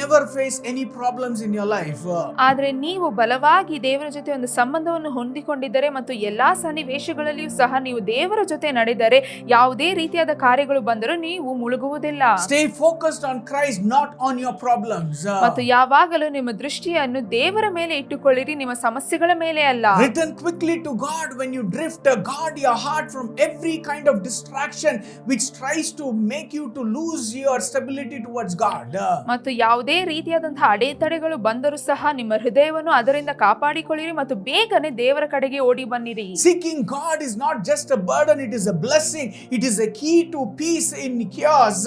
never face any problems in your life. ಆದರೆ ನೀವು ಬಲವಾಗಿ ದೇವರ ಜೊತೆ ಒಂದು ಸಂಬಂಧವನ್ನು ಹೊಂದಿಕೊಂಡಿದ್ದರೆ ಮತ್ತು ಎಲ್ಲಾ ಸನ್ನಿವೇಶಗಳಲ್ಲಿಯೂ ಸಹ ನೀವು ದೇವರ ಜೊತೆ ನಡೆದರೆ ಯಾವುದೇ ರೀತಿಯಾದ ಕಾರ್ಯಗಳು ಬಂದರೂ ನೀವು ಮುಳುಗುವುದಿಲ್ಲ. Stay focused on Christ, not on your problems. ಮತ್ತು ಯಾವಾಗಲೂ ನಿಮ್ಮ ದೃಷ್ಟಿಯನ್ನು ದೇವರ ಮೇಲೆ ಇಟ್ಟುಕೊಳ್ಳಿರಿ, ನಿಮ್ಮ ಸಮಸ್ಯೆಗಳ ಮೇಲೆ ಅಲ್ಲ. Return quickly to God when you drift. Guard your heart from every kind of distraction which tries to make you to lose your stability towards God. ಮತ್ತು ಯಾವುದೇ ರೀತಿಯಾದಂತಹ ಅಡೆತಡೆಗಳು ಬಂದರೂ ಸಹ ನಿಮ್ಮ ಹೃದಯವನ್ನು ಅದರಿಂದ ಕಾಪಾಡಿಕೊಳ್ಳಿರಿ ಮತ್ತು ಬೇಗನೆ ದೇವರ ಕಡೆಗೆ ಓಡಿ ಬನ್ನಿರಿ. Seeking God is not just a burden, it is a blessing. It is a key to peace in chaos,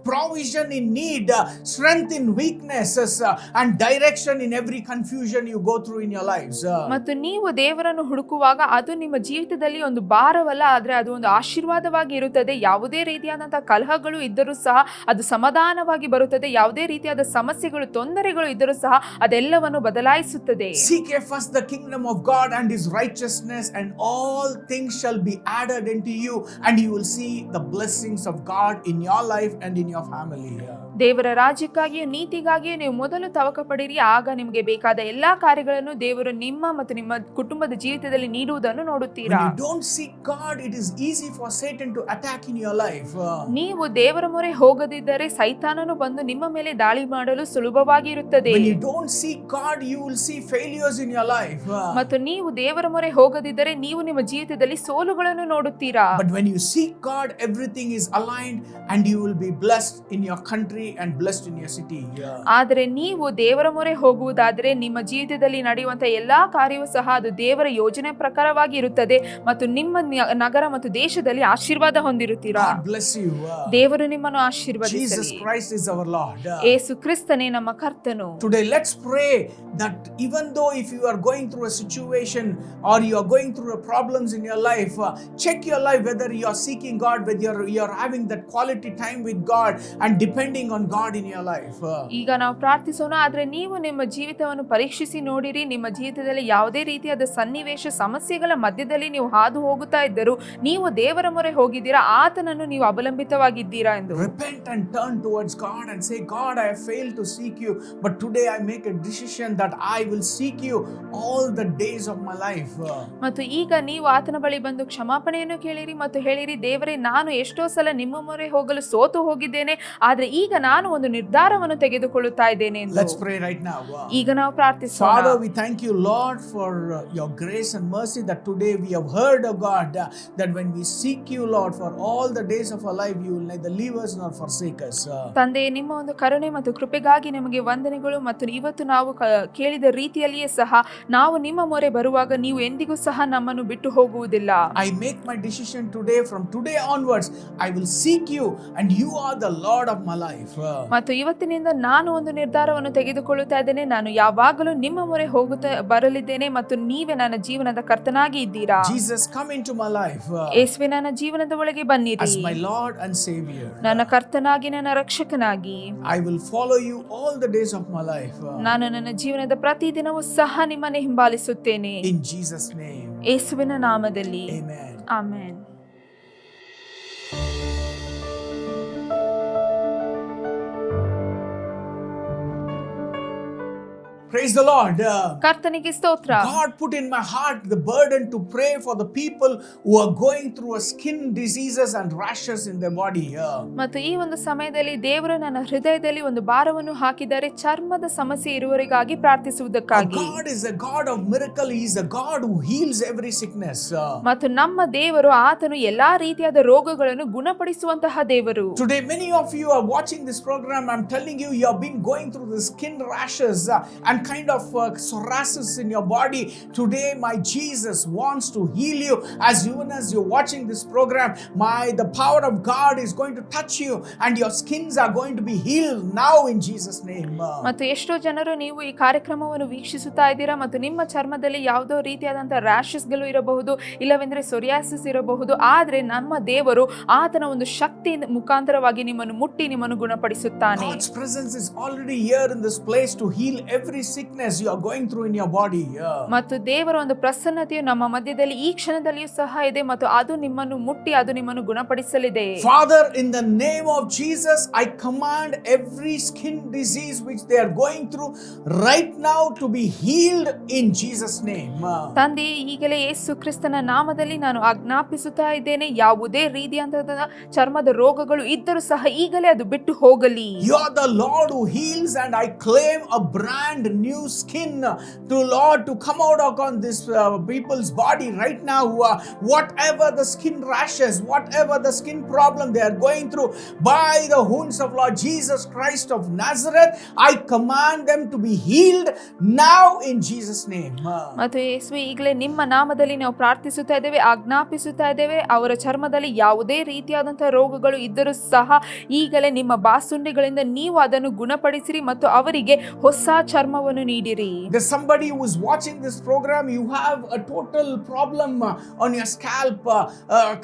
provision in need, strength in weaknesses, and direction in every confusion you go through in your lives. ಮತ್ತು ನೀವು ದೇವರನ್ನು ಹುಡುಕುವಾಗ ಅದು ನಿಮ್ಮ ಜೀವಿತದಲ್ಲಿ ಒಂದು ಭಾರವಲ್ಲ, ಆದರೆ ಅದು ಒಂದು ಆಶೀರ್ವಾದವಾಗಿ ಇರುತ್ತದೆ. ಯಾವುದೇ ರೀತಿಯಾದಂತಹ ಕಲಹಗಳು ಇದ್ದರೂ ಸಹ ಅದು ಸಮಾಧಾನವಾಗಿ ಬರುತ್ತದೆ. ಯಾವುದೇ ರೀತಿಯಾದ ಸಮಸ್ಯೆಗಳು, ತೊಂದರೆಗಳು ಇದ್ದರೂ ಸಹ ಅದೆಲ್ಲವನ್ನು ಬದಲಾಯಿಸುತ್ತದೆ. Seek ye first the kingdom of God and his righteousness, and all things shall be added unto you, and you will see the blessings of God in your life and in your family. ದೇವರ ರಾಜ್ಯಕ್ಕಾಗಿಯೂ ನೀತಿಗಾಗಿಯೂ ನೀವು ಮೊದಲು ತವಕ ಪಡಿರಿ, ಆಗ ನಿಮಗೆ ಬೇಕಾದ ಎಲ್ಲಾ ಕಾರ್ಯಗಳನ್ನು ದೇವರು ನಿಮ್ಮ ಮತ್ತು ನಿಮ್ಮ ಕುಟುಂಬದ ಜೀವಿತದಲ್ಲಿ ನೀಡುವುದನ್ನು ನೋಡುತ್ತೀರಾ. When you don't seek God, it is easy for Satan to attack in your life. ನೀವು ದೇವರ ಮೊರೆ ಹೋಗದಿದ್ದರೆ ಸೈತಾನನು ಬಂದು ನಿಮ್ಮ ಮೇಲೆ ದಾಳಿ ಮಾಡಲು ಸುಲಭವಾಗಿ ಇರುತ್ತದೆ. When you don't seek God, you will see failures in your life. ಮತ್ತು ನೀವು ದೇವರ ಮೊರೆ ಹೋಗದಿದ್ದರೆ ನೀವು ನಿಮ್ಮ ಜೀವಿತದಲ್ಲಿ ಸೋಲುಗಳನ್ನು ನೋಡುತ್ತೀರಾ. But when you seek God, everything is aligned and you will be blessed in your country and blessed in your city. ಆದರೆ ನೀವು ದೇವರ ಮೊರೆ ಹೋಗುವುದಾದರೆ ನಿಮ್ಮ ಜೀವಿತದಲ್ಲಿ ನಡೆಯುವಂತಹ ಎಲ್ಲಾ ಕಾರ್ಯವೂ ಸಹ ಅದು ದೇವರ ಯೋಜನೆ ಪ್ರಕಾರವಾಗಿ ಇರುತ್ತದೆ ಮತ್ತು ನಿಮ್ಮ ನಗರ ಮತ್ತು ದೇಶದಲ್ಲಿ ಆಶೀರ್ವಾದ ಹೊಂದಿರುತ್ತೀರಾ. God bless you. ದೇವರು ನಿಮ್ಮನ್ನು ಆಶೀರ್ವದಿಸಲಿ. Jesus Christ is our Lord. ಯೇಸು ಕ್ರಿಸ್ತನೇ ನಮ್ಮ ಕರ್ತನು. Today let's pray that even though if you are going through a situation or you are going through problems in your life, check your life whether you are seeking God, whether you are having that quality time with God and depending on God in your life. ಈಗ ನಾವು ಪ್ರಾರ್ಥಿಸೋಣ. ಆದ್ರೆ ನೀವು ನಿಮ್ಮ ಜೀವಿತವನ್ನು ಪರೀಕ್ಷಿಸಿ ನೋಡಿರಿ. ನಿಮ್ಮ ಜೀವಿತದಲ್ಲಿ ಯಾವುದೇ ರೀತಿಯಾದ ಸನ್ನಿವೇಶ, ಸಮಸ್ಯೆಗಳ ಮಧ್ಯದಲ್ಲಿ ನೀವು ಹಾದು ಹೋಗುತ್ತಾ ಇದ್ದರೂ ನೀವು ದೇವರ ಮೊರೆ ಹೋಗಿದ್ದೀರಾ, ಆತನನ್ನು ನೀವು ಅವಲಂಬಿತವಾಗಿದ್ದೀರಾ ಎಂದು. Repent and turn towards God and say, God, I have failed to seek you, but today I make a decision that I will seek you all the days of my life. ಮತ್ತು ಈಗ ನೀವು ಆತನ ಬಳಿ ಬಂದು ಕ್ಷಮಾಪಣೆಯನ್ನು ಕೇಳಿರಿ ಮತ್ತು ಹೇಳಿರಿ, ದೇವರೇ, ನಾನು ಎಷ್ಟೋ ಸಲ ನಿಮ್ಮ ಮೊರೆ ಹೋಗಲು ಸೋತು ಹೋಗಿದ್ದೇನೆ, ಆದ್ರೆ ಈಗ ನಾನು ಒಂದು ನಿರ್ಧಾರವನ್ನು ತೆಗೆದುಕೊಳ್ಳುತ್ತಾ ಇದ್ದೇನೆ ಎಂದು. Let's pray right now. ಈಗ ನಾವು ಪ್ರಾರ್ಥಿಸೋಣ. Father, we thank you, Lord, for your grace and mercy that today we have heard, of God, that when we seek you, Lord, for all the days of our life, you will neither leave us nor forsake us. ತಂದೆ, ನಿಮ್ಮ ಒಂದು ಕರುಣೆ ಮತ್ತು ಕೃಪೆಗಾಗಿ ನಿಮಗೆ ವಂದನೆಗಳು. ಮತ್ತು ಇವತ್ತು ನಾವು ಕೇಳಿದ ರೀತಿಯಲ್ಲಿಯೇ ಸಹ ನಾವು ನಿಮ್ಮ ಮೊರೆ ಬರುವಾಗ ನೀವು ಎಂದಿಗೂ ಸಹ ನಮ್ಮನ್ನು ಬಿಟ್ಟು ಹೋಗುವುದಿಲ್ಲ. I make my decision today, from today onwards I will seek you and you are the Lord of my life. life. ಮತ್ತು ಇವತ್ತಿನಿಂದ ನಾನು ಒಂದು ನಿರ್ಧಾರವನ್ನು ತೆಗೆದುಕೊಳ್ಳುತ್ತಾ ಇದ್ದೇನೆ. ನಾನು ಯಾವಾಗಲೂ ನಿಮ್ಮ ಮೊರೆ ಹೋಗುತ್ತಾ ಬರಲಿದ್ದೇನೆ ಮತ್ತು ನೀವೇ ನನ್ನ ಜೀವನದ ಕರ್ತನಾಗಿ ಇದ್ದೀರಾ. Jesus, come into my life ಯೇಸುವೆ, ನನ್ನ ಜೀವನದ ಒಳಗೆ ಬನ್ನಿರಿ. as my Lord and Savior. ನನ್ನ ಕರ್ತನಾಗಿ, ನನ್ನ ರಕ್ಷಕನಾಗಿ. I will follow you all the days of my life. ನಾನು ನನ್ನ ಜೀವನದ ಪ್ರತಿದಿನವೂ ಸಹ ನಿಮ್ಮನ್ನು ಹಿಂಬಾಲಿಸುತ್ತೇನೆ. In Jesus' name. ಯೇಸುವಿನ ನಾಮದಲ್ಲಿ. Amen. Amen. Praise the Lord. ಕರ್ತನಿಗೆ ಸ್ತೋತ್ರ. God put in my heart the burden to pray for the people who are going through a skin diseases and rashes in their body. ಮತ್ತು ಈ ಒಂದು ಸಮಯದಲ್ಲಿ ದೇವರು ನನ್ನ ಹೃದಯದಲ್ಲಿ ಒಂದು ಭಾರವನ್ನು ಹಾಕಿದ್ದಾರೆ, ಚರ್ಮದ ಸಮಸ್ಯೆ ಇರುವವರಿಗಾಗಿ ಪ್ರಾರ್ಥಿಸುವುದಕ್ಕಾಗಿ. God is a God of miracle. He is a God who heals every sickness. ಮತ್ತು ನಮ್ಮ ದೇವರು ಆತನು ಎಲ್ಲಾ ರೀತಿಯಾದ ರೋಗಗಳನ್ನು ಗುಣಪಡಿಸುವಂತಹ ದೇವರು. Today many of you are watching this program. I'm telling you, you have been going through the skin rashes and kind of psoriasis in your body. Today my Jesus wants to heal you. As even as you're watching this program, the power of God is going to touch you and your skins are going to be healed now in Jesus name. ಮತ್ತು ಎಷ್ಟೋ ಜನರು ನೀವು ಈ ಕಾರ್ಯಕ್ರಮವನ್ನು ವೀಕ್ಷಿಸುತ್ತಾ ಇದ್ದೀರಾ ಮತ್ತು ನಿಮ್ಮ ಚರ್ಮದಲ್ಲಿ ಯಾವುದೋ ರೀತಿಯಾದಂತಹ ರ್ಯಾಷಸ್ಗಳು ಇರಬಹುದು, ಇಲ್ಲವೆಂದರೆ ಸೊರಿಯಾಸಿಸ್ ಇರಬಹುದು. ಆದರೆ ನಮ್ಮ ದೇವರು ಆತನ ಒಂದು ಶಕ್ತಿ ಮುಖಾಂತರವಾಗಿ ನಿಮ್ಮನ್ನು ಮುಟ್ಟಿ ನಿಮ್ಮನ್ನು ಗುಣಪಡಿಸುತ್ತಾನೆ. God's presence is already here in this place to heal every sickness you are going through in your body. ಮತ್ತು ದೇವರ ಒಂದು ಪ್ರಸನ್ನತೆಯು ನಮ್ಮ ಮಧ್ಯದಲ್ಲಿ ಈ ಕ್ಷಣದಲ್ಲಿಯೂ ಸಹ ಇದೆ ಮತ್ತು ಅದು ನಿಮ್ಮನ್ನು ಮುಟ್ಟಿ ಅದು ನಿಮ್ಮನ್ನು ಗುಣಪಡಿಸಲಿದೆ. Father, in the name of Jesus, I command every skin disease which they are going through right now to be healed in Jesus name. ತಂದೆ, ಈಗಲೇ ಯೇಸು ಕ್ರಿಸ್ತನ ನಾಮದಲ್ಲಿ ನಾನು ಆಜ್ಞಾಪಿಸುತ್ತಾ ಇದ್ದೇನೆ, ಯಾವುದೇ ರೀತಿಯಾದ ಚರ್ಮದ ರೋಗಗಳು ಇದ್ದರೂ ಸಹ ಈಗಲೇ ಅದು ಬಿಟ್ಟು ಹೋಗಲಿ. You are the Lord who heals, and I claim a brand new skin to Lord to come out on this people's body right now. Whatever the skin rashes, whatever the skin problem they are going through, by the wounds of Lord Jesus Christ of Nazareth, I command them to be healed now in Jesus name. ಮತ್ತು ಯೇಸುವೆ, ಈಗಲೇ ನಿಮ್ಮ ನಾಮದಲ್ಲಿ ನಾವು ಪ್ರಾರ್ಥಿಸುತ್ತಾ ಇದ್ದೇವೆ, ಆಜ್ಞಾಪಿಸುತ್ತಾ ಇದ್ದೇವೆ, ಅವರ ಚರ್ಮದಲ್ಲಿ ಯಾವುದೇ ರೀತಿಯಾದಂತಹ ರೋಗಗಳು ಇದ್ದರೂ ಸಹ ಈಗಲೇ ನಿಮ್ಮ ಬಾಸುಂಡೆಗಳಿಂದ ನೀವು ಅದನ್ನು ಗುಣಪಡಿಸಿರಿ ಮತ್ತು ಅವರಿಗೆ ಹೊಸ ಚರ್ಮವನ್ನು ನೀಡಿರಿ. There's somebody who is watching this program, you have a total problem on your scalp,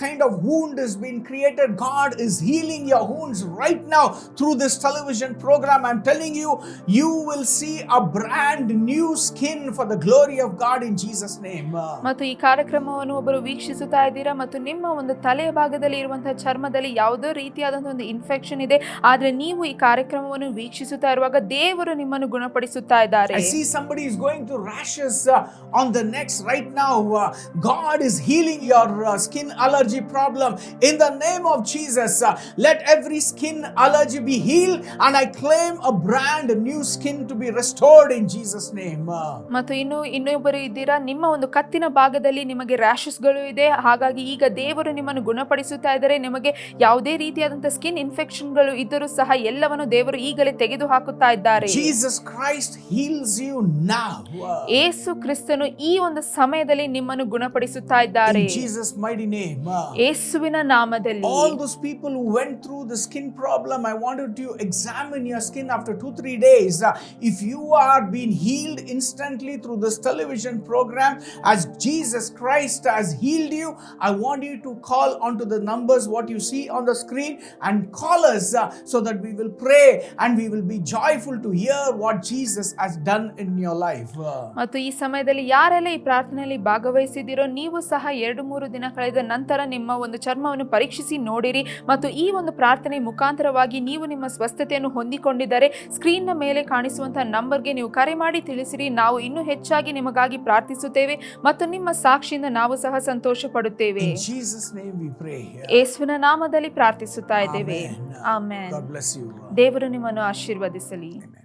kind of wound has been created. God is healing your wounds right now through this television program. I'm telling you, you will see a brand new skin for the glory of God in Jesus name. ಮತ್ತು ಈ ಕಾರ್ಯಕ್ರಮವನ್ನು ಒಬ್ಬರು ವೀಕ್ಷಿಸುತ್ತಾ ಇದ್ದೀರಾ ಮತ್ತು ನಿಮ್ಮ ಒಂದು ತಲೆಯ ಭಾಗದಲ್ಲಿ ಇರುವಂತಹ ಚರ್ಮದಲ್ಲಿ ಯಾವುದೋ ರೀತಿಯಾದಂತಹ ಒಂದು ಇನ್ಫೆಕ್ಷನ್ ಇದೆ, ಆದ್ರೆ ನೀವು ಈ ಕಾರ್ಯಕ್ರಮವನ್ನು ವೀಕ್ಷಿಸುತ್ತಾ ಇರುವಾಗ ದೇವರು ನಿಮ್ಮನ್ನು ಗುಣಪಡಿಸುತ್ತಾ ಇದ್ದಾರೆ. I see somebody is going through rashes on the necks right now. God is healing your skin allergy problem in the name of Jesus. Let every skin allergy be healed, and I claim a brand new skin to be restored in Jesus name. ಮತ್ತು ಇನ್ನೊಬ್ಬರು ಇದ್ದೀರಾ, ನಿಮ್ಮ ಒಂದು ಕತ್ತಿನ ಭಾಗದಲ್ಲಿ ನಿಮಗೆ ರ್ಯಾಷಸ್ಗಳು ಇದೆ, ಹಾಗಾಗಿ ಈಗ ದೇವರು ನಿಮ್ಮನ್ನು ಗುಣಪಡಿಸುತ್ತಾ ಇದ್ದಾರೆ. ನಿಮಗೆ ಯಾವುದೇ ರೀತಿಯಾದಂತಹ ಸ್ಕಿನ್ ಇನ್ಫೆಕ್ಷನ್ಗಳು ಇದ್ದರೂ ಸಹ ಎಲ್ಲವನ್ನು ದೇವರು ಈಗಲೇ ತೆಗೆದು ಹಾಕುತ್ತಾ ಇದ್ದಾರೆ. Jesus Christ heals you now. ಯೇಸು ಕ್ರಿಸ್ತನು ಈ ಒಂದು ಸಮಯದಲ್ಲಿ ನಿಮ್ಮನ್ನು ಗುಣಪಡಿಸುತ್ತಾ ಇದ್ದಾರೆ. In Jesus mighty name. ಯೇಸುವಿನ ನಾಮದಲ್ಲಿ. All those people who went through the skin problem, I wanted to examine your skin after 2-3 days. If you are being healed instantly through this television program as Jesus Christ has healed you, I want you to call onto the numbers what you see on the screen and call us so that we will pray and we will be joyful to hear what Jesus has done in your life. ಮತ್ತು ಈ ಸಮಯದಲ್ಲಿ ಯಾರೆಲ್ಲ ಈ ಪ್ರಾರ್ಥನೆಯಲ್ಲಿ ಭಾಗವಹಿಸಿದಿರೋ ನೀವು ಸಹ 2-3 ದಿನ ಕಳೆದ ನಂತರ ನಿಮ್ಮ ಒಂದು ಚರ್ಮವನ್ನು ಪರೀಕ್ಷಿಸಿ ನೋಡಿರಿ ಮತ್ತು ಈ ಒಂದು ಪ್ರಾರ್ಥನೆ ಮುಖಾಂತರವಾಗಿ ನೀವು ನಿಮ್ಮ ಸ್ವಸ್ಥತೆಯನ್ನು ಹೊಂದಿಕೊಂಡಿದ್ದಾರೆ ಸ್ಕ್ರೀನ್ ನ ಮೇಲೆ ಕಾಣಿಸುವಂತಹ ನಂಬರ್ಗೆ ನೀವು ಕರೆ ಮಾಡಿ ತಿಳಿಸಿರಿ. ನಾವು ಇನ್ನೂ ಹೆಚ್ಚಾಗಿ ನಿಮಗಾಗಿ ಪ್ರಾರ್ಥಿಸುತ್ತೇವೆ ಮತ್ತು ನಿಮ್ಮ ಸಾಕ್ಷಿಯಿಂದ ನಾವು ಸಹ ಸಂತೋಷ ಪಡುತ್ತೇವೆ. In Jesus name we pray. ಯೇಸುವಿನ ನಾಮದಲ್ಲಿ ಪ್ರಾರ್ಥಿಸುತ್ತಾ ಇದ್ದೇವೆ. ಆಮೆನ್. God bless you. ದೇವರು ನಿಮ್ಮನ್ನು ಆಶೀರ್ವದಿಸಲಿ. Amen.